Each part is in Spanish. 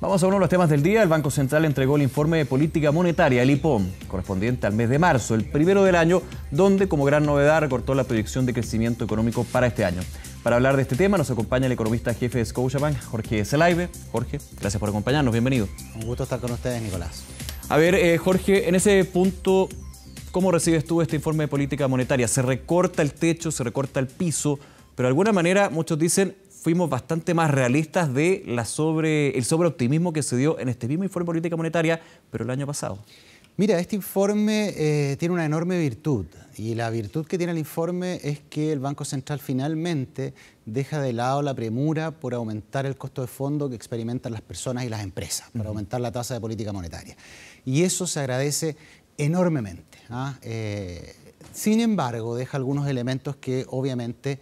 Vamos a uno de los temas del día. El Banco Central entregó el informe de política monetaria, el IPOM, correspondiente al mes de marzo, el primero del año, donde como gran novedad recortó la proyección de crecimiento económico para este año. Para hablar de este tema nos acompaña el economista jefe de Scotiabank, Jorge Zelaibe. Jorge, gracias por acompañarnos, bienvenido. Un gusto estar con ustedes, Nicolás. A ver, Jorge, en ese punto, ¿cómo recibes tú este informe de política monetaria? Se recorta el techo, se recorta el piso, pero de alguna manera muchos dicen fuimos bastante más realistas de el sobreoptimismo que se dio en este mismo informe de política monetaria, pero el año pasado. Mira, este informe tiene una enorme virtud, y la virtud que tiene el informe es que el Banco Central finalmente deja de lado la premura por aumentar el costo de fondo que experimentan las personas y las empresas, para aumentar la tasa de política monetaria. Y eso se agradece enormemente, ¿ah? Sin embargo, deja algunos elementos que obviamente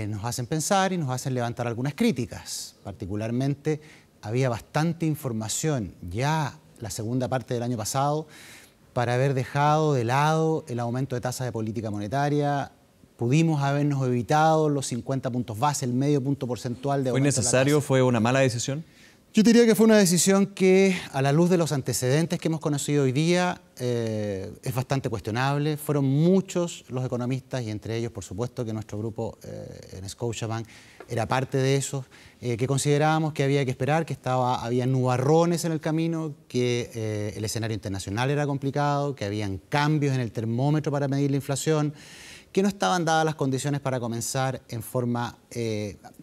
nos hacen pensar y nos hacen levantar algunas críticas. Particularmente, había bastante información ya la segunda parte del año pasado para haber dejado de lado el aumento de tasa de política monetaria. Pudimos habernos evitado los 50 puntos base, el medio punto porcentual de aumento. ¿Fue necesario? ¿Fue una mala decisión? Yo diría que fue una decisión que, a la luz de los antecedentes que hemos conocido hoy día, es bastante cuestionable. Fueron muchos los economistas, y entre ellos, por supuesto, que nuestro grupo en Scotiabank era parte de esos, que considerábamos que había que esperar, que había nubarrones en el camino, que el escenario internacional era complicado, que habían cambios en el termómetro para medir la inflación, que no estaban dadas las condiciones para comenzar en forma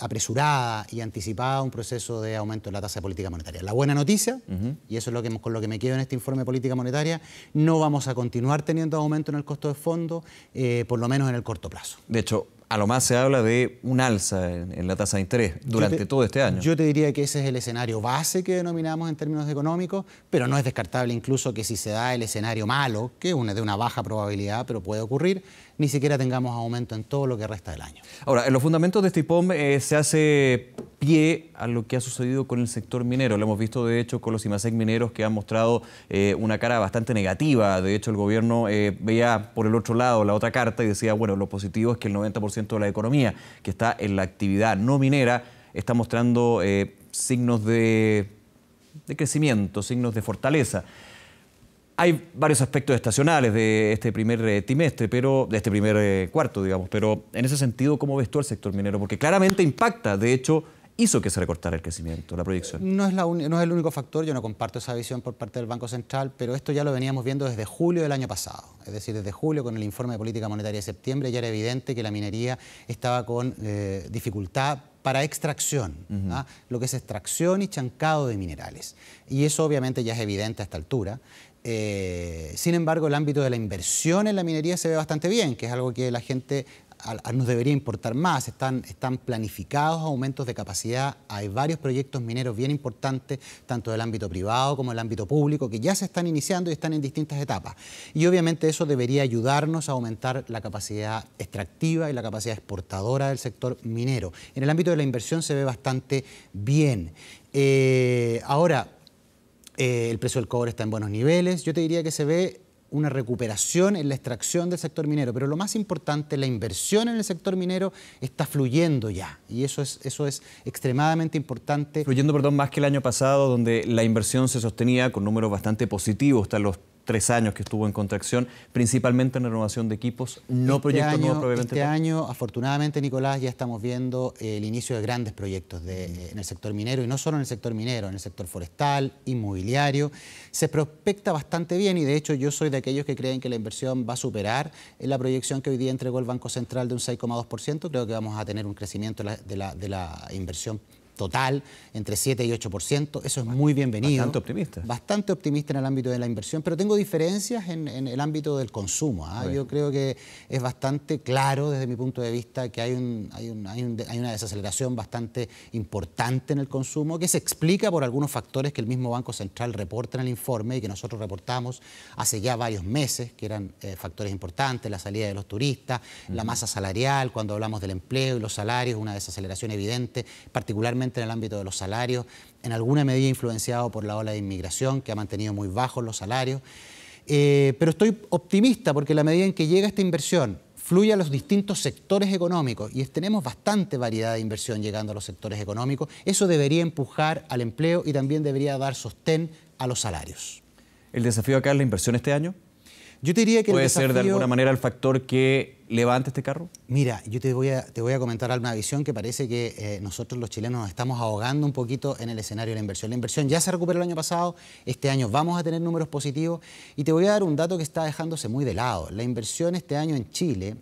apresurada y anticipada un proceso de aumento de la tasa de política monetaria. La buena noticia, y eso es con lo que me quedo en este informe de política monetaria, no vamos a continuar teniendo aumento en el costo de fondo, por lo menos en el corto plazo. De hecho, a lo más se habla de un alza en la tasa de interés durante todo este año. Yo te diría que ese es el escenario base que denominamos en términos económicos, pero no es descartable incluso que si se da el escenario malo, que es de una baja probabilidad, pero puede ocurrir, ni siquiera tengamos aumento en todo lo que resta del año. Ahora, en los fundamentos de este IPOM se hace pie a lo que ha sucedido con el sector minero. Lo hemos visto, de hecho, con los IMASEC mineros que han mostrado una cara bastante negativa. De hecho, el gobierno veía por el otro lado la otra carta y decía, bueno, lo positivo es que el 90% de la economía que está en la actividad no minera está mostrando signos de crecimiento, signos de fortaleza. Hay varios aspectos estacionales de este primer trimestre, de este primer cuarto, digamos, pero en ese sentido, ¿cómo ves tú al sector minero? Porque claramente impacta, de hecho, hizo que se recortara el crecimiento, la proyección. No es el único factor, yo no comparto esa visión por parte del Banco Central, pero esto ya lo veníamos viendo desde julio del año pasado. Es decir, desde julio, con el informe de política monetaria de septiembre, ya era evidente que la minería estaba con dificultad para extracción, ¿ah? Lo que es extracción y chancado de minerales. Y eso obviamente ya es evidente a esta altura. Sin embargo, el ámbito de la inversión en la minería se ve bastante bien, que es algo que la gente nos debería importar más. Están planificados aumentos de capacidad. Hay varios proyectos mineros bien importantes, tanto del ámbito privado como del ámbito público, que ya se están iniciando y están en distintas etapas. Y obviamente eso debería ayudarnos a aumentar la capacidad extractiva y la capacidad exportadora del sector minero. En el ámbito de la inversión se ve bastante bien. Ahora, el precio del cobre está en buenos niveles. Yo te diría que se ve una recuperación en la extracción del sector minero, pero lo más importante, la inversión en el sector minero está fluyendo ya, y eso es extremadamente importante. Fluyendo, perdón, más que el año pasado, donde la inversión se sostenía con números bastante positivos, hasta los 3 años que estuvo en contracción, principalmente en renovación de equipos, no proyectos nuevos probablemente. Este año, afortunadamente, Nicolás, ya estamos viendo el inicio de grandes proyectos en el sector minero, y no solo en el sector minero, en el sector forestal, inmobiliario. Se prospecta bastante bien, y de hecho yo soy de aquellos que creen que la inversión va a superar la proyección que hoy día entregó el Banco Central de un 6,2%. Creo que vamos a tener un crecimiento de la inversión total entre 7 y 8%, eso es muy bienvenido. Bastante optimista. Bastante optimista en el ámbito de la inversión, pero tengo diferencias en el ámbito del consumo, ¿ah? Yo creo que es bastante claro desde mi punto de vista que hay una desaceleración bastante importante en el consumo, que se explica por algunos factores que el mismo Banco Central reporta en el informe y que nosotros reportamos hace ya varios meses, que eran factores importantes: la salida de los turistas, la masa salarial, cuando hablamos del empleo y los salarios, una desaceleración evidente, particularmente en el ámbito de los salarios, en alguna medida influenciado por la ola de inmigración, que ha mantenido muy bajos los salarios. Pero estoy optimista porque en la medida en que llega esta inversión fluya a los distintos sectores económicos y tenemos bastante variedad de inversión llegando a los sectores económicos, eso debería empujar al empleo y también debería dar sostén a los salarios. ¿El desafío acá es la inversión este año? Yo te diría que ¿Puede ser de alguna manera el factor que levante este carro? Mira, yo te voy a comentar una visión que parece que nosotros los chilenos nos estamos ahogando un poquito en el escenario de la inversión. La inversión ya se recuperó el año pasado, este año vamos a tener números positivos y te voy a dar un dato que está dejándose muy de lado. La inversión este año en Chile,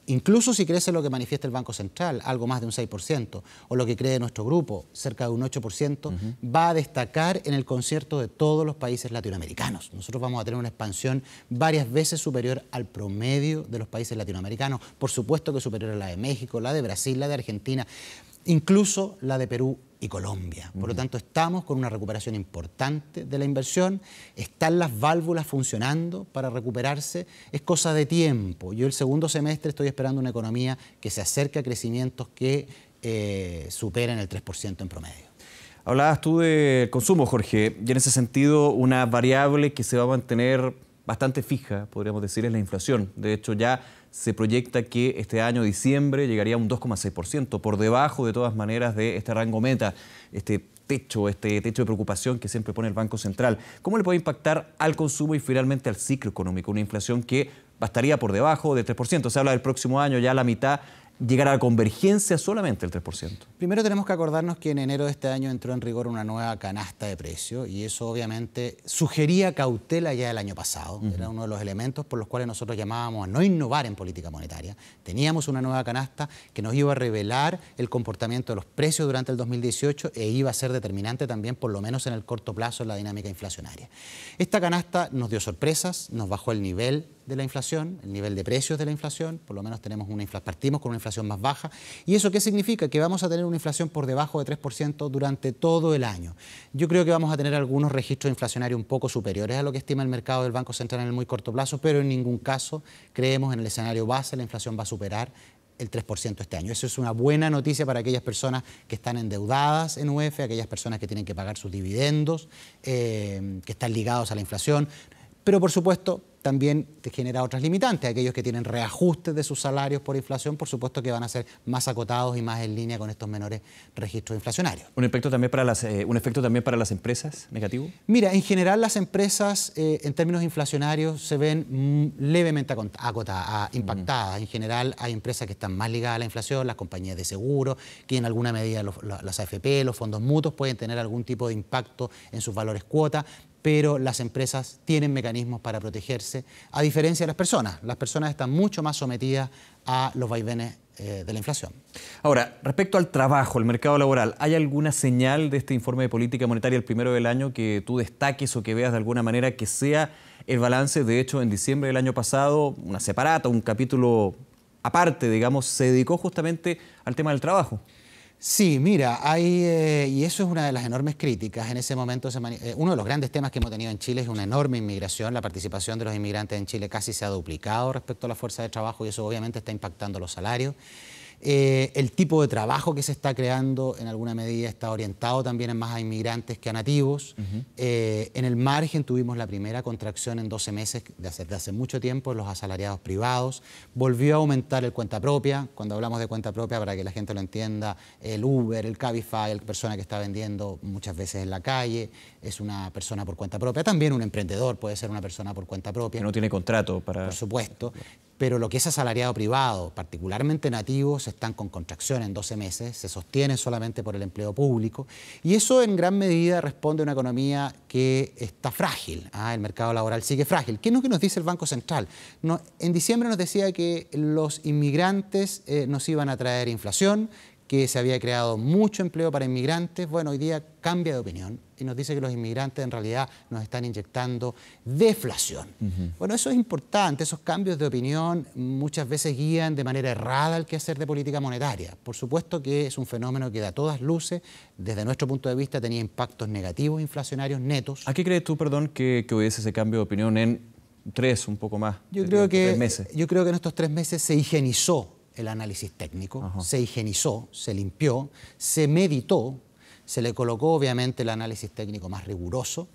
incluso si crece lo que manifiesta el Banco Central, algo más de un 6%, o lo que cree nuestro grupo, cerca de un 8%, va a destacar en el concierto de todos los países latinoamericanos. Nosotros vamos a tener una expansión varias veces superior al promedio de los países latinoamericanos, por supuesto que superior a la de México, la de Brasil, la de Argentina, incluso la de Perú y Colombia. Por lo tanto, estamos con una recuperación importante de la inversión, están las válvulas funcionando para recuperarse, es cosa de tiempo. Yo el segundo semestre estoy esperando una economía que se acerque a crecimientos que superen el 3% en promedio. Hablabas tú del consumo, Jorge, y en ese sentido una variable que se va a mantener bastante fija, podríamos decir, es la inflación. De hecho, ya se proyecta que este año, diciembre, llegaría a un 2,6%, por debajo de todas maneras de este rango meta, este techo de preocupación que siempre pone el Banco Central. ¿Cómo le puede impactar al consumo y finalmente al ciclo económico? Una inflación que estaría por debajo del 3%. Se habla del próximo año, ya a la mitad, llegar a la convergencia solamente el 3%. Primero tenemos que acordarnos que en enero de este año entró en rigor una nueva canasta de precios y eso obviamente sugería cautela ya el año pasado. Era uno de los elementos por los cuales nosotros llamábamos a no innovar en política monetaria. Teníamos una nueva canasta que nos iba a revelar el comportamiento de los precios durante el 2018 e iba a ser determinante también, por lo menos en el corto plazo, en la dinámica inflacionaria. Esta canasta nos dio sorpresas, nos bajó el nivel de la inflación, el nivel de precios de la inflación, por lo menos partimos con una inflación más baja. ¿Y eso qué significa? Que vamos a tener una inflación por debajo de 3% durante todo el año. Yo creo que vamos a tener algunos registros inflacionarios un poco superiores a lo que estima el mercado del Banco Central en el muy corto plazo, pero en ningún caso creemos en el escenario base la inflación va a superar el 3% este año. Eso es una buena noticia para aquellas personas que están endeudadas en UF, aquellas personas que tienen que pagar sus dividendos, que están ligados a la inflación, pero por supuesto también te genera otras limitantes. Aquellos que tienen reajustes de sus salarios por inflación, por supuesto que van a ser más acotados y más en línea con estos menores registros inflacionarios. ¿Un efecto también para las empresas negativo? Mira, en general las empresas en términos inflacionarios se ven levemente impactadas. En general hay empresas que están más ligadas a la inflación, las compañías de seguro, que en alguna medida las AFP, los fondos mutuos pueden tener algún tipo de impacto en sus valores cuota, pero las empresas tienen mecanismos para protegerse, a diferencia de las personas. Las personas están mucho más sometidas a los vaivenes de la inflación. Ahora, respecto al trabajo, el mercado laboral, ¿hay alguna señal de este informe de política monetaria el primero del año que tú destaques o que veas de alguna manera que sea el balance? De hecho, en diciembre del año pasado, una separata, un capítulo aparte, digamos, se dedicó justamente al tema del trabajo. Sí, mira, y eso es una de las enormes críticas. En ese momento, uno de los grandes temas que hemos tenido en Chile es una enorme inmigración. La participación de los inmigrantes en Chile casi se ha duplicado respecto a la fuerza de trabajo y eso obviamente está impactando los salarios. El tipo de trabajo que se está creando en alguna medida está orientado también en más a inmigrantes que a nativos. En el margen tuvimos la primera contracción en 12 meses de hace mucho tiempo en los asalariados privados. Volvió a aumentar el cuenta propia. Cuando hablamos de cuenta propia, para que la gente lo entienda, el Uber, el Cabify, la persona que está vendiendo muchas veces en la calle, es una persona por cuenta propia. También un emprendedor puede ser una persona por cuenta propia. Que no tiene contrato para... Por supuesto. Pero lo que es asalariado privado, particularmente nativos, están con contracción en 12 meses, se sostienen solamente por el empleo público y eso en gran medida responde a una economía que está frágil. El mercado laboral sigue frágil. ¿Qué es lo que nos dice el Banco Central? En diciembre nos decía que los inmigrantes nos iban a traer inflación, que se había creado mucho empleo para inmigrantes. Bueno, hoy día cambia de opinión y nos dice que los inmigrantes en realidad nos están inyectando deflación. Bueno, eso es importante, esos cambios de opinión muchas veces guían de manera errada el quehacer de política monetaria. Por supuesto que es un fenómeno que a todas luces, desde nuestro punto de vista, tenía impactos negativos inflacionarios netos. ¿A qué crees tú, perdón, que obedece ese cambio de opinión en un poco más? Yo creo que en estos 3 meses se higienizó el análisis técnico, se higienizó, se limpió, se meditó, se le colocó obviamente el análisis técnico más riguroso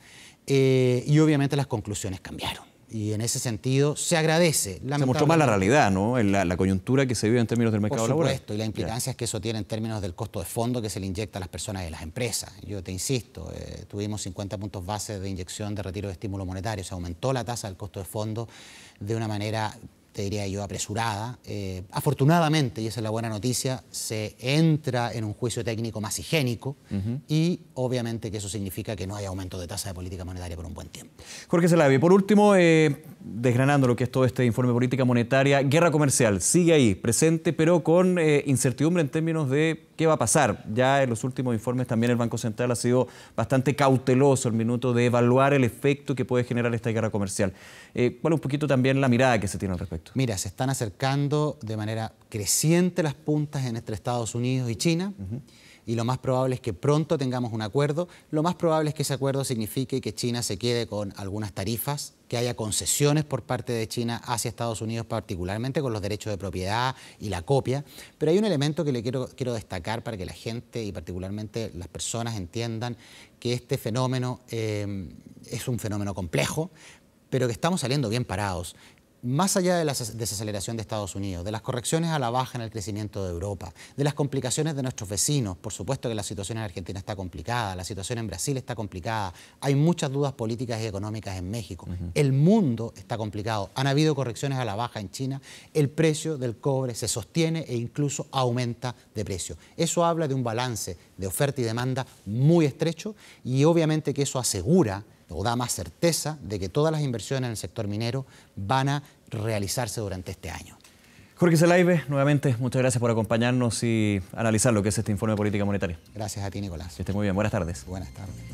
y obviamente las conclusiones cambiaron. Y en ese sentido se agradece. Se mostró más la realidad, ¿no? La coyuntura que se vive en términos del mercado laboral. Por supuesto, y la implicancia es que eso tiene en términos del costo de fondo que se le inyecta a las personas y a las empresas. Yo te insisto, tuvimos 50 puntos base de inyección de retiro de estímulo monetario, se aumentó la tasa del costo de fondo de una manera, te diría yo, apresurada. Afortunadamente, y esa es la buena noticia, se entra en un juicio técnico más higiénico y obviamente que eso significa que no hay aumento de tasa de política monetaria por un buen tiempo. Jorge Zelaibe, por último, desgranando lo que es todo este informe de política monetaria, guerra comercial sigue ahí, presente, pero con incertidumbre en términos de qué va a pasar. Ya en los últimos informes también el Banco Central ha sido bastante cauteloso al minuto de evaluar el efecto que puede generar esta guerra comercial. ¿Cuál es un poquito también la mirada que se tiene al respecto? Mira, se están acercando de manera creciente las puntas entre Estados Unidos y China. Y lo más probable es que pronto tengamos un acuerdo. Lo más probable es que ese acuerdo signifique que China se quede con algunas tarifas, que haya concesiones por parte de China hacia Estados Unidos, particularmente con los derechos de propiedad y la copia. Pero hay un elemento que le quiero destacar para que la gente y particularmente las personas entiendan que este fenómeno es un fenómeno complejo, pero que estamos saliendo bien parados. Más allá de la desaceleración de Estados Unidos, de las correcciones a la baja en el crecimiento de Europa, de las complicaciones de nuestros vecinos, por supuesto que la situación en Argentina está complicada, la situación en Brasil está complicada, hay muchas dudas políticas y económicas en México, el mundo está complicado, han habido correcciones a la baja en China, el precio del cobre se sostiene e incluso aumenta de precio. Eso habla de un balance de oferta y demanda muy estrecho y obviamente que eso asegura o da más certeza de que todas las inversiones en el sector minero van a realizarse durante este año. Jorge Zelaibe, nuevamente, muchas gracias por acompañarnos y analizar lo que es este informe de política monetaria. Gracias a ti, Nicolás. Que esté muy bien. Buenas tardes. Buenas tardes.